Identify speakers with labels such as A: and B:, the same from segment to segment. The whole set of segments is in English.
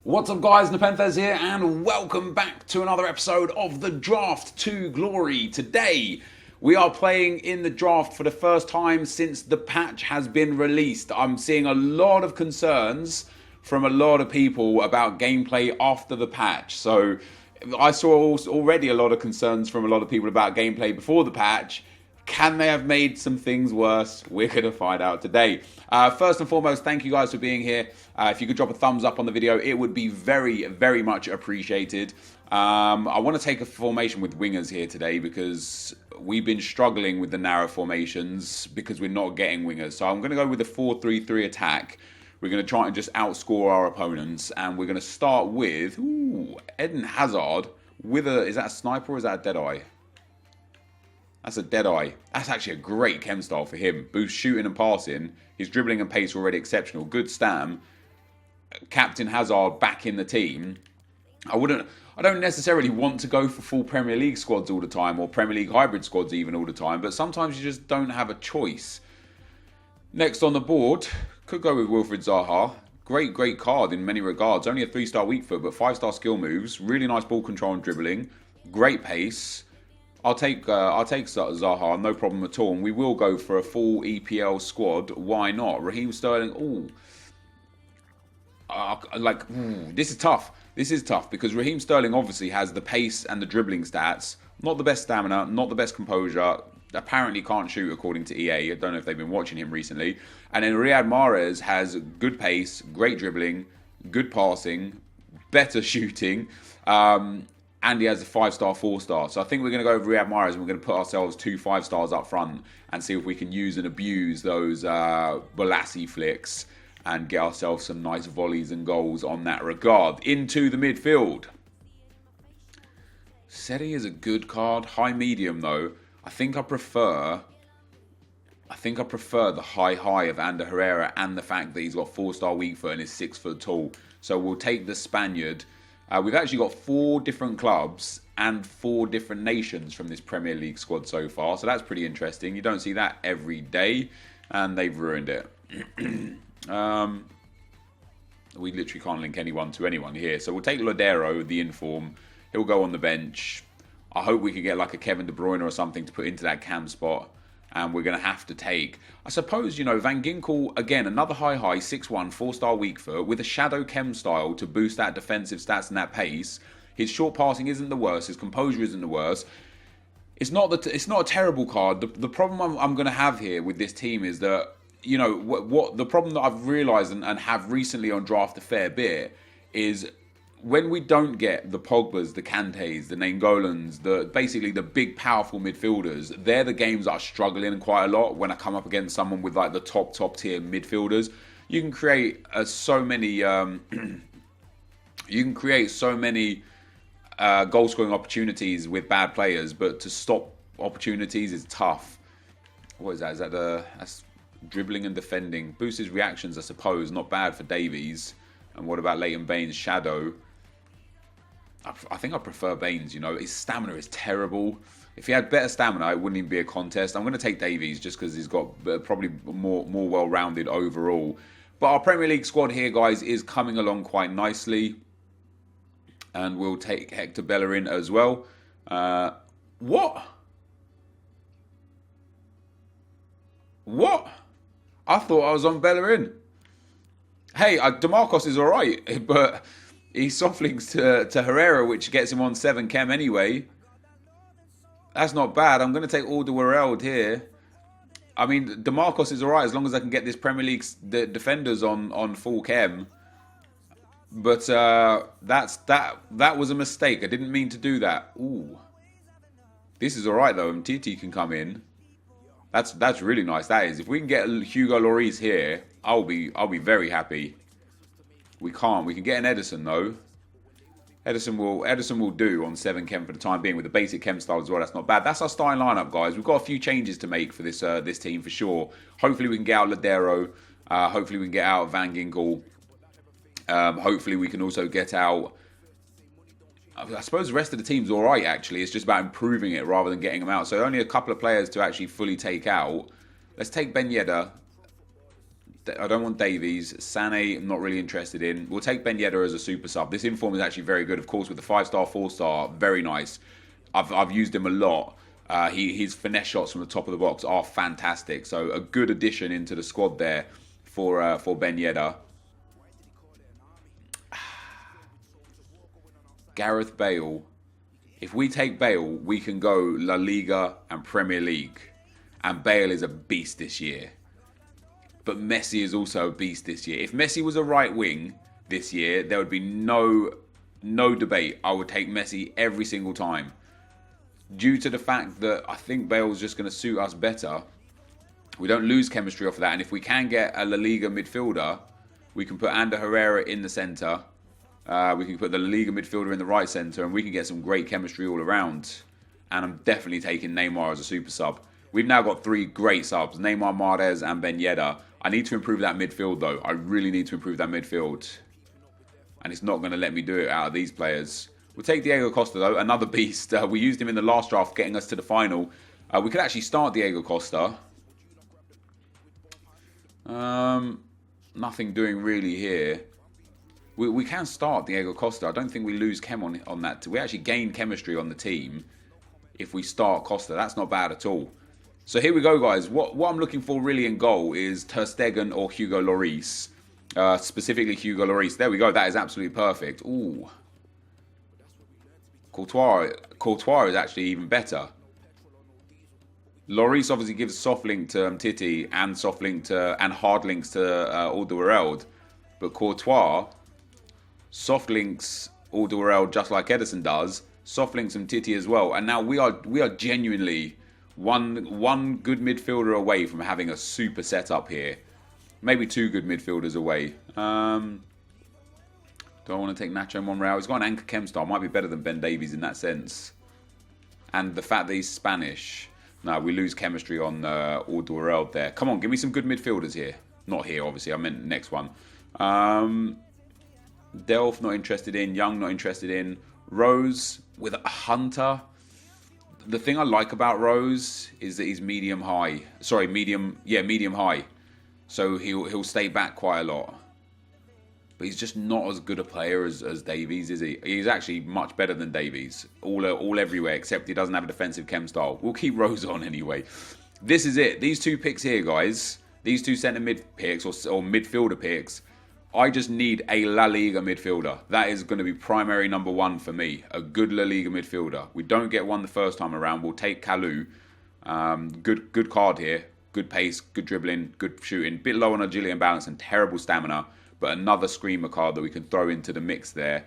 A: What's up guys, NepentheZ here and welcome back to another episode of the Draft to Glory. Today we are playing in the draft for the first time since the patch has been released. I'm seeing a lot of concerns from a lot of people about gameplay after the patch. So I saw already a lot of concerns from a lot of people about gameplay before the patch. Can they have made some things worse? We're going to find out today. First and foremost, thank you guys for being here. If you could drop a thumbs up on the video, it would be very, very much appreciated. I want to take a formation with wingers here today because we've been struggling with the narrow formations because we're not getting wingers. So I'm going to go with the 4-3-3 attack. We're going to try and just outscore our opponents. And we're going to start with Eden Hazard with a... Is that a sniper or is that a Deadeye? That's a Deadeye. That's actually a great chem style for him. Boost shooting and passing. His dribbling and pace are already exceptional. Good stam. Captain Hazard back in the team. I don't necessarily want to go for full Premier League squads all the time, or Premier League hybrid squads even all the time, but sometimes you just don't have a choice. Next on the board, could go with Wilfried Zaha. Great card in many regards. Only a 3-star weak foot, but 5-star skill moves. Really nice ball control and dribbling. Great pace. I'll take Zaha, no problem at all. And we will go for a full EPL squad. Why not? Raheem Sterling. This is tough. This is tough because Raheem Sterling obviously has the pace and the dribbling stats. Not the best stamina, not the best composure. Apparently can't shoot according to EA. I don't know if they've been watching him recently. And then Riyad Mahrez has good pace, great dribbling, good passing, better shooting. And he has a 5-star, 4-star. So I think we're going to go with Riyad Mahrez and we're going to put ourselves 2 5-stars up front and see if we can use and abuse those Balassi flicks and get ourselves some nice volleys and goals on that regard. Into the midfield. Seti is a good card. High medium though. I think I prefer the high of Ander Herrera and the fact that he's got 4-star weak foot and is 6 foot tall. So we'll take the Spaniard. We've actually got 4 different clubs and 4 different nations from this Premier League squad so far. So that's pretty interesting. You don't see that every day. And they've ruined it. We literally can't link anyone to anyone here. So we'll take Lodero, the inform. He'll go on the bench. I hope we can get like a Kevin De Bruyne or something to put into that cam spot. And we're going to have to take, I suppose, Van Ginkel, again, another high, 6'1", 4-star weak foot with a shadow chem style to boost that defensive stats and that pace. His short passing isn't the worst. His composure isn't the worst. It's not a terrible card. The problem I'm going to have here with this team is that, what the problem that I've realised and have recently on draft a fair bit is when we don't get the Pogbas, the Kantes, the Nainggolan's, basically the big powerful midfielders, they're the games that are struggling quite a lot when I come up against someone with like the top tier midfielders. You can create so many goal scoring opportunities with bad players, but to stop opportunities is tough. What is that? That's dribbling and defending. Boosts his reactions, I suppose. Not bad for Davies. And what about Leighton Baines' shadow? I think I prefer Baines, His stamina is terrible. If he had better stamina, it wouldn't even be a contest. I'm going to take Davies just because he's got probably more well-rounded overall. But our Premier League squad here, guys, is coming along quite nicely. And we'll take Hector Bellerin as well. What? I thought I was on Bellerin. Hey, DeMarcos is all right, but he soft links to Herrera, which gets him on 7 chem anyway. That's not bad. I'm going to take Alderweireld here. I mean, DeMarcos is all right as long as I can get this Premier League defenders on full chem. But that was a mistake. I didn't mean to do that. Ooh, this is all right though. Titi can come in. That's really nice. That is. If we can get Hugo Lloris here, I'll be very happy. We can't. We can get an Edison though. Edison will do on 7 chem for the time being with the basic chem style as well. That's not bad. That's our starting lineup, guys. We've got a few changes to make for this team for sure. Hopefully we can get out Lodero. Hopefully we can get out Van Ginkel. Hopefully we can also get out. I suppose the rest of the team's all right, actually. It's just about improving it rather than getting them out. So only a couple of players to actually fully take out. Let's take Ben Yedder. I don't want Davies. Sané, I'm not really interested in. We'll take Ben Yedder as a super sub. This inform is actually very good. Of course, with the 5-star, 4-star, very nice. I've used him a lot. His finesse shots from the top of the box are fantastic. So a good addition into the squad there for Ben Yedder. Gareth Bale. If we take Bale, we can go La Liga and Premier League. And Bale is a beast this year. But Messi is also a beast this year. If Messi was a right wing this year, there would be no debate. I would take Messi every single time. Due to the fact that I think Bale's just going to suit us better. We don't lose chemistry off of that. And if we can get a La Liga midfielder, we can put Ander Herrera in the centre. We can put the La Liga midfielder in the right centre. And we can get some great chemistry all around. And I'm definitely taking Neymar as a super sub. We've now got 3 great subs. Neymar, Mahrez and Ben Yedder. I need to improve that midfield though. I really need to improve that midfield. And it's not going to let me do it out of these players. We'll take Diego Costa though. Another beast. We used him in the last draft, getting us to the final. We could actually start Diego Costa. Nothing doing really here. We can start Diego Costa. I don't think we lose chem on that. We actually gain chemistry on the team if we start Costa. That's not bad at all. So here we go, guys. What I'm looking for really in goal is Ter Stegen or Hugo Lloris. Specifically Hugo Lloris. There we go. That is absolutely perfect. Ooh. Courtois is actually even better. Lloris obviously gives soft link to Titi and soft link to and hard links to Alderweireld. But Courtois soft links Alderweireld just like Ederson does. Soft links Titi as well. And now we are genuinely one good midfielder away from having a super setup here. Maybe 2 good midfielders away. Do I want to take Nacho Monreal? He's got an anchor chem star. Might be better than Ben Davies in that sense. And the fact that he's Spanish. No, we lose chemistry on Alderweireld there. Come on, give me some good midfielders here. Not here, obviously. I meant the next one. Delph, not interested in. Young, not interested in. Rose with a Hunter. The thing I like about Rose is that he's medium high. Sorry, medium high. So he'll stay back quite a lot. But he's just not as good a player as Davies, is he? He's actually much better than Davies. All everywhere, except he doesn't have a defensive chem style. We'll keep Rose on anyway. This is it. These 2 picks here, guys. These 2 centre mid picks or midfielder picks. I just need a La Liga midfielder. That is going to be primary number 1 for me. A good La Liga midfielder. We don't get one the first time around. We'll take Kalou. Good card here. Good pace, good dribbling, good shooting. Bit low on agility and balance and terrible stamina. But another screamer card that we can throw into the mix there.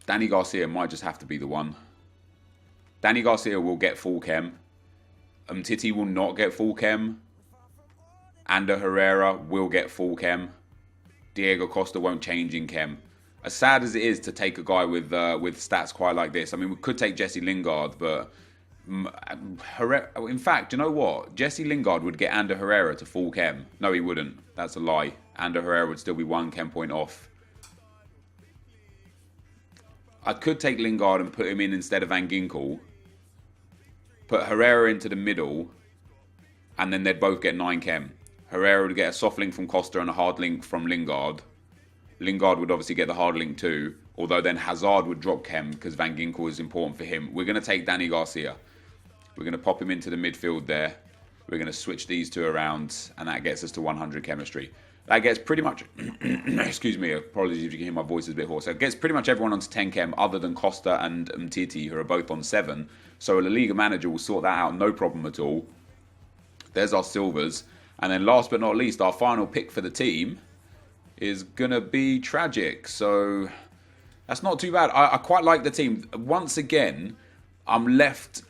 A: Danny Garcia might just have to be the one. Danny Garcia will get full chem. Titi will not get full chem. Ander Herrera will get full chem. Diego Costa won't change in chem. As sad as it is to take a guy with stats quite like this. I mean, we could take Jesse Lingard, but Herrera, in fact, you know what? Jesse Lingard would get Ander Herrera to full chem. No, he wouldn't. That's a lie. Ander Herrera would still be 1 chem point off. I could take Lingard and put him in instead of Van Ginkel. Put Herrera into the middle. And then they'd both get 9 chem. Herrera would get a soft link from Costa and a hard link from Lingard. Lingard would obviously get the hard link too. Although then Hazard would drop chem because Van Ginkel is important for him. We're going to take Danny Garcia. We're going to pop him into the midfield there. We're going to switch these 2 around. And that gets us to 100 chemistry. That gets pretty much... excuse me, apologies if you can hear my voice is a bit hoarse. It gets pretty much everyone onto 10 chem other than Costa and Titi, who are both on 7. So a La Liga manager will sort that out, no problem at all. There's our silvers. And then last but not least, our final pick for the team is going to be tragic. So that's not too bad. I quite like the team. Once again, I'm left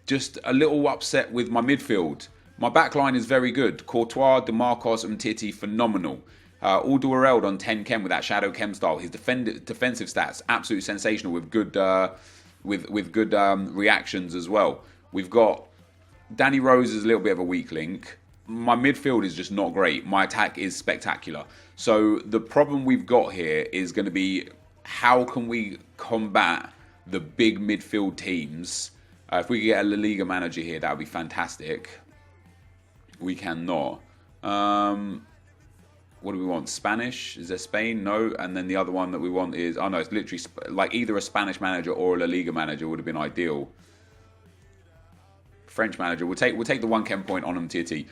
A: just a little upset with my midfield. My backline is very good. Courtois, DeMarcos and Titi, phenomenal. Alderweireld on 10 chem with that shadow chem style. His defensive stats, absolutely sensational with good reactions as well. We've got Danny Rose is a little bit of a weak link. My midfield is just not great. My attack is spectacular. So the problem we've got here is going to be how can we combat the big midfield teams If we could get a La Liga manager here, that would be fantastic. We cannot. What do we want? Spanish? Is there Spain? No. And then the other one that we want is... Oh, no, it's literally like either a Spanish manager or a La Liga manager would have been ideal. French manager. We'll take the 1 chem point on them, TT.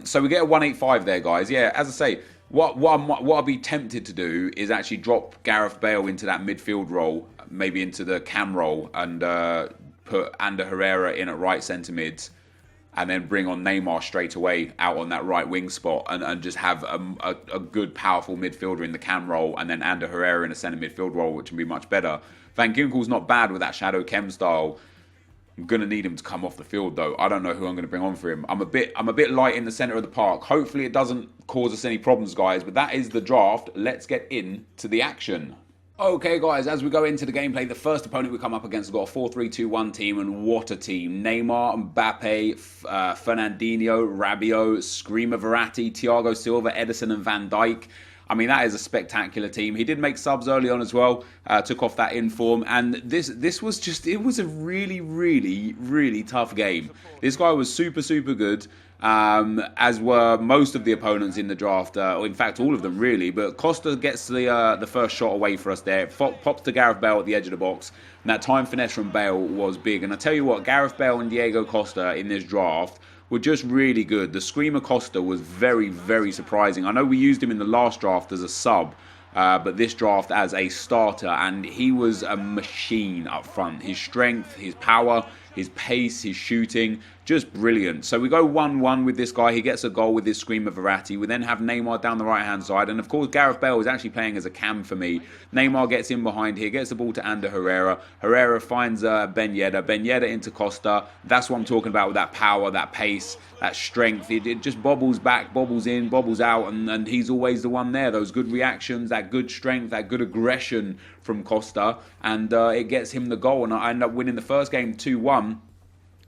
A: So we get a 185 there, guys. Yeah, as I say, what I'd be tempted to do is actually drop Gareth Bale into that midfield role, maybe into the cam role, and put Ander Herrera in at right centre mids, and then bring on Neymar straight away out on that right wing spot, and just have a good, powerful midfielder in the cam role, and then Ander Herrera in a centre midfield role, which would be much better. Van Ginkel's not bad with that shadow chem style. I'm going to need him to come off the field, though. I don't know who I'm going to bring on for him. I'm a bit light in the centre of the park. Hopefully it doesn't cause us any problems, guys, but that is the draft. Let's get into the action. Okay, guys, as we go into the gameplay, the first opponent we come up against has got a 4-3-2-1 team, and what a team. Neymar, Mbappe, Fernandinho, Rabiot, Screamer, Verratti, Thiago Silva, Edison and Van Dijk. I mean, that is a spectacular team. He did make subs early on as well, took off that inform, and this was just, it was a really, really, really tough game. This guy was super, super good. As were most of the opponents in the draft, or in fact all of them really, but Costa gets the first shot away for us there. Pops to Gareth Bale at the edge of the box, and that time finesse from Bale was big. And I tell you what, Gareth Bale and Diego Costa in this draft were just really good. The Screamer Costa was very, very surprising. I know we used him in the last draft as a sub, but this draft as a starter, and he was a machine up front. His strength, his power, his pace, his shooting, just brilliant. So we go 1-1 with this guy. He gets a goal with this Screamer Verratti. We then have Neymar down the right-hand side. And, of course, Gareth Bale is actually playing as a cam for me. Neymar gets in behind here, gets the ball to Ander Herrera. Herrera finds Ben Yedder. Ben Yedder into Costa. That's what I'm talking about with that power, that pace, that strength. It just bobbles back, bobbles in, bobbles out, and he's always the one there. Those good reactions, that good strength, that good aggression from Costa. And it gets him the goal. And I end up winning the first game 2-1.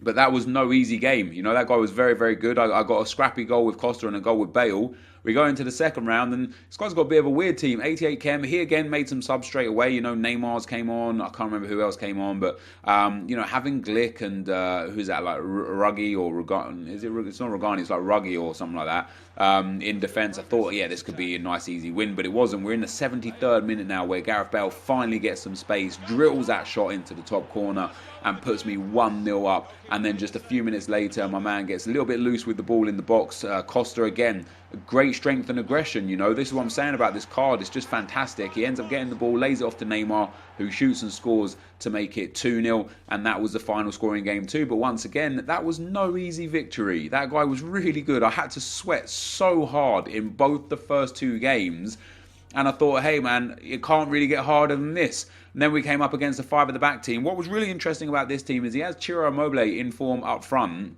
A: But that was no easy game. You know, that guy was very, very good. I got a scrappy goal with Costa and a goal with Bale. We go into the second round, and this guy's got a bit of a weird team. 88 chem. He again made some subs straight away. You know, Neymar's came on. I can't remember who else came on. But, you know, having Glick and, who's that, like Ruggie or Rugani? It's not Rugani, it's like Ruggie or something like that. In defence, I thought, yeah, this could be a nice, easy win. But it wasn't. We're in the 73rd minute now where Gareth Bale finally gets some space, drills that shot into the top corner, and puts me 1-0 up. And then just a few minutes later, my man gets a little bit loose with the ball in the box. Costa again, great strength and aggression. You know, this is what I'm saying about this card. It's just fantastic. He ends up getting the ball, lays it off to Neymar, who shoots and scores to make it 2-0. And that was the final score in game 2. But once again, that was no easy victory. That guy was really good. I had to sweat so hard in both the first 2 games. And I thought, hey, man, it can't really get harder than this. And then we came up against a 5 at the back team. What was really interesting about this team is he has Ciro Immobile in form up front.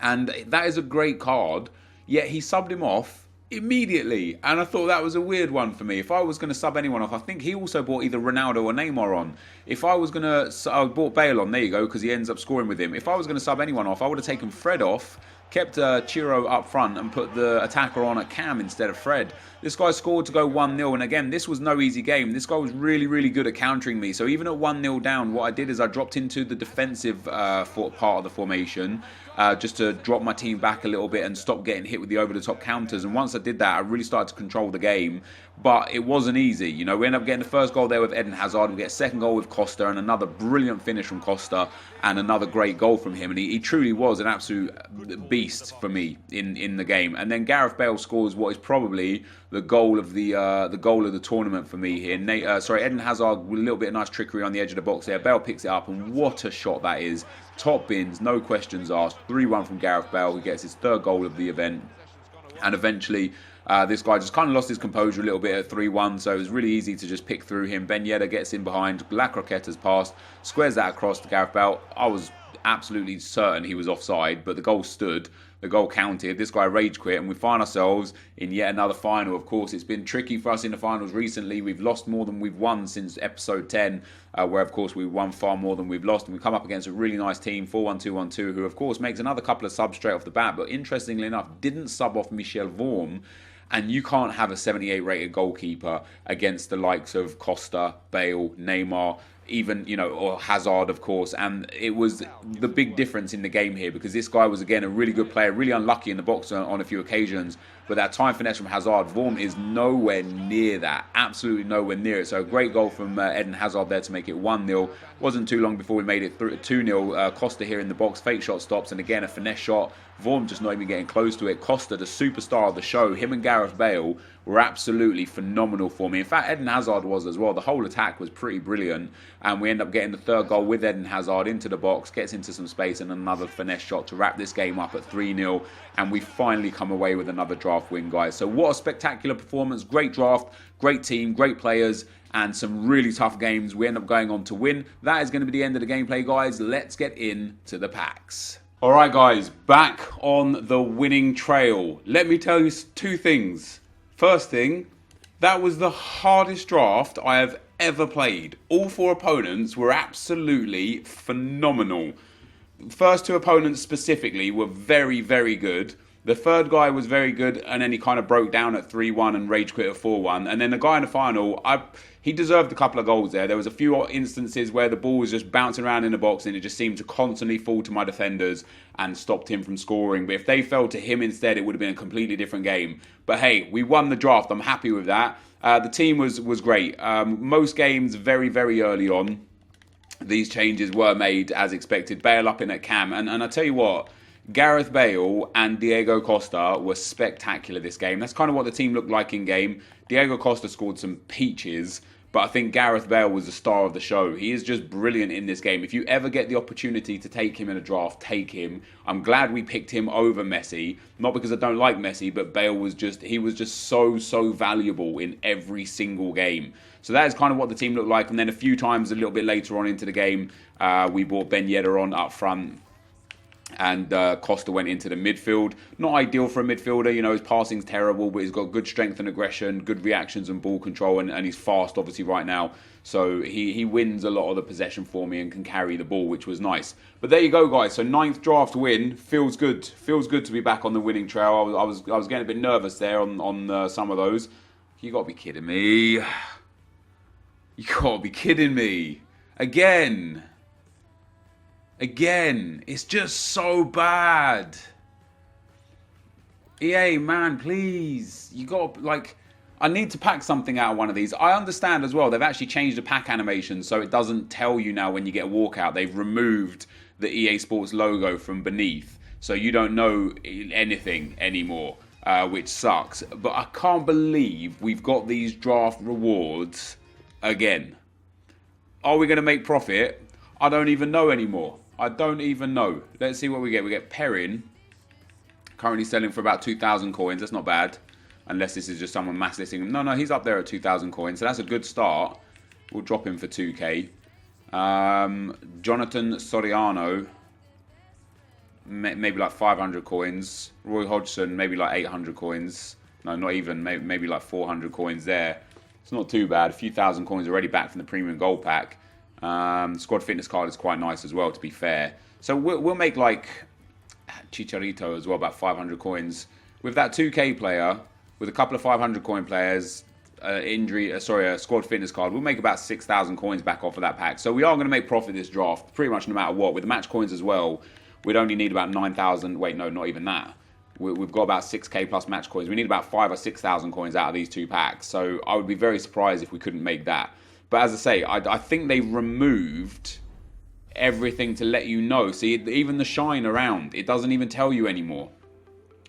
A: And that is a great card. Yet he subbed him off immediately. And I thought that was a weird one for me. If I was going to sub anyone off, I think he also brought either Ronaldo or Neymar on. If I was going to... I brought Bale on, there you go, because he ends up scoring with him. If I was going to sub anyone off, I would have taken Fred off, kept Ciro up front and put the attacker on at Cam instead of Fred. This guy scored to go 1-0, and again, this was no easy game. This guy was really, really good at countering me. So even at 1-0 down, what I did is I dropped into the defensive part of the formation, just to drop my team back a little bit and stop getting hit with the over-the-top counters. And once I did that, I really started to control the game. But it wasn't easy. You know, we ended up getting the first goal there with Eden Hazard. We get a second goal with Costa, and another brilliant finish from Costa, and another great goal from him. And he truly was an absolute beast for me in the game. And then Gareth Bale scores what is probably the goal of the tournament for me here. Eden Hazard with a little bit of nice trickery on the edge of the box there. Bale picks it up, and what a shot that is. Top bins, no questions asked. 3-1 from Gareth Bale, who gets his 3rd goal of the event. And eventually, this guy just kind of lost his composure a little bit at 3-1, so it was really easy to just pick through him. Ben Yedder gets in behind, La Croquetta's pass, squares that across to Gareth Bale. I was absolutely certain he was offside, but the goal stood. The goal counted. This guy rage quit, and we find ourselves in yet another final. Of course, it's been tricky for us in the finals recently. We've lost more than we've won since episode 10, where, of course, we've won far more than we've lost. And we come up against a really nice team, 4-1-2-1-2, who, of course, makes another couple of subs straight off the bat. But interestingly enough, didn't sub off Michel Vorm. And you can't have a 78 rated goalkeeper against the likes of Costa, Bale, Neymar, even, you know, or Hazard, of course. And it was the big difference in the game here, because this guy was, again, a really good player, really unlucky in the box on a few occasions. But that time finesse from Hazard, Vorm is nowhere near that. Absolutely nowhere near it. So a great goal from Eden Hazard there to make it 1-0. Wasn't too long before we made it 2-0. Costa here in the box. Fake shot stops. And again, a finesse shot. Vorm just not even getting close to it. Costa, the superstar of the show. Him and Gareth Bale were absolutely phenomenal for me. In fact, Eden Hazard was as well. The whole attack was pretty brilliant. And we end up getting the third goal with Eden Hazard into the box. Gets into some space and another finesse shot to wrap this game up at 3-0. And we finally come away with another draft win, guys. So what a spectacular performance. Great draft, great team, great players, and some really tough games. We end up going on to win. That is going to be the end of the gameplay, guys. Let's get into the packs. All right, guys, back on the winning trail. Let me tell you two things. First thing, that was the hardest draft I have ever played. All four opponents were absolutely phenomenal. First two opponents specifically were very, very good. The third guy was very good, and then he kind of broke down at 3-1 and rage quit at 4-1. And then the guy in the final, he deserved a couple of goals there. There was a few instances where the ball was just bouncing around in the box and it just seemed to constantly fall to my defenders and stopped him from scoring. But if they fell to him instead, it would have been a completely different game. But hey, we won the draft. I'm happy with that. The team was great. Most games very, very early on, these changes were made as expected. Bale up in at cam. And I tell you what, Gareth Bale and Diego Costa were spectacular this game. That's kind of what the team looked like in game. Diego Costa scored some peaches, but I think Gareth Bale was the star of the show. He is just brilliant in this game. If you ever get the opportunity to take him in a draft, take him. I'm glad we picked him over Messi. Not because I don't like Messi, but Bale was just so valuable in every single game. So that is kind of what the team looked like. And then a few times a little bit later on into the game, we brought Ben Yedder on up front. And Costa went into the midfield. Not ideal for a midfielder, you know, his passing's terrible, but he's got good strength and aggression, good reactions and ball control, and he's fast, obviously, right now. So he wins a lot of the possession for me and can carry the ball, which was nice. But there you go, guys. So 9th draft win. Feels good. Feels good to be back on the winning trail. I was getting a bit nervous there on some of those. You got to be kidding me. You got to be kidding me. Again, it's just so bad. EA, man, please. You got, like, I need to pack something out of one of these. I understand as well, they've actually changed the pack animation so it doesn't tell you now when you get a walkout. They've removed the EA Sports logo from beneath, so you don't know anything anymore, which sucks. But I can't believe we've got these draft rewards again. Are we going to make profit? I don't even know anymore. I don't even know. Let's see what we get. We get Perrin. Currently selling for about 2,000 coins. That's not bad. Unless this is just someone mass listing him. No, he's up there at 2,000 coins. So that's a good start. We'll drop him for 2k. Jonathan Soriano. Maybe like 500 coins. Roy Hodgson, maybe like 800 coins. No, not even. Maybe like 400 coins there. It's not too bad. A few thousand coins already back from the premium gold pack. Squad fitness card is quite nice as well, to be fair. So we'll make like Chicharito as well, about 500 coins. With that 2k player, with a couple of 500 coin players, a squad fitness card, we'll make about 6,000 coins back off of that pack. So we are going to make profit this draft, pretty much no matter what. With the match coins as well, we'd only need about 9,000. Wait, no, not even that. We've got about 6k plus match coins. We need about 5,000 or 6,000 coins out of these two packs. So I would be very surprised if we couldn't make that. But as I say, I think they removed everything to let you know. See, even the shine around, it doesn't even tell you anymore.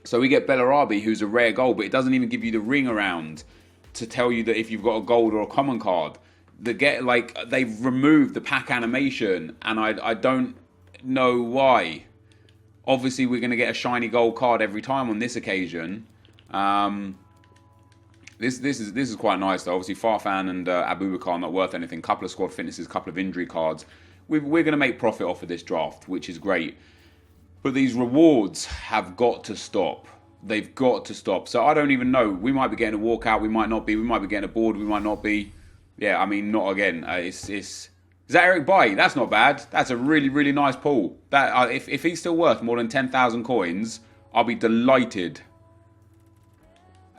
A: So we get Bellarabi, who's a rare gold, but it doesn't even give you the ring around to tell you that if you've got a gold or a common card. They've removed the pack animation, and I don't know why. Obviously, we're going to get a shiny gold card every time on this occasion. This is quite nice though. Obviously, Farfan and Abubakar not worth anything. Couple of squad fitnesses, couple of injury cards. We're going to make profit off of this draft, which is great. But these rewards have got to stop. They've got to stop. So I don't even know. We might be getting a walkout. We might not be. We might be getting a board. We might not be. Yeah, I mean, not again. Is that Eric Bailly? That's not bad. That's a really, really nice pull. That if he's still worth more than 10,000 coins, I'll be delighted.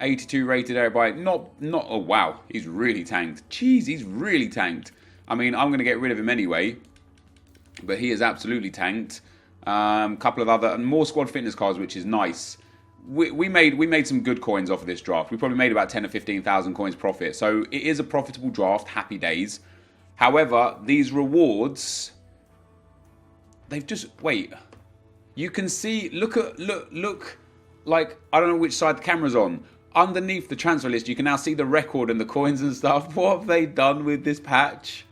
A: 82 rated Eric Bailly. Not. Oh wow, he's really tanked. Jeez, he's really tanked. I mean, I'm going to get rid of him anyway. But he is absolutely tanked. Couple of other and more squad fitness cards, which is nice. We made some good coins off of this draft. We probably made about 10 or 15,000 coins profit. So it is a profitable draft. Happy days. However, these rewards, they've just wait. You can see. Look. Like, I don't know which side the camera's on. Underneath the transfer list, you can now see the record and the coins and stuff. What have they done with this patch?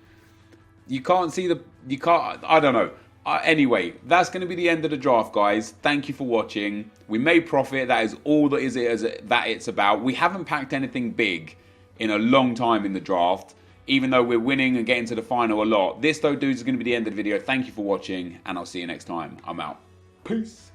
A: You can't see the... You can't... I don't know. Anyway, that's going to be the end of the draft, guys. Thank you for watching. We made profit. That is all that it's about. We haven't packed anything big in a long time in the draft, even though we're winning and getting to the final a lot. This, though, dudes, is going to be the end of the video. Thank you for watching, and I'll see you next time. I'm out. Peace.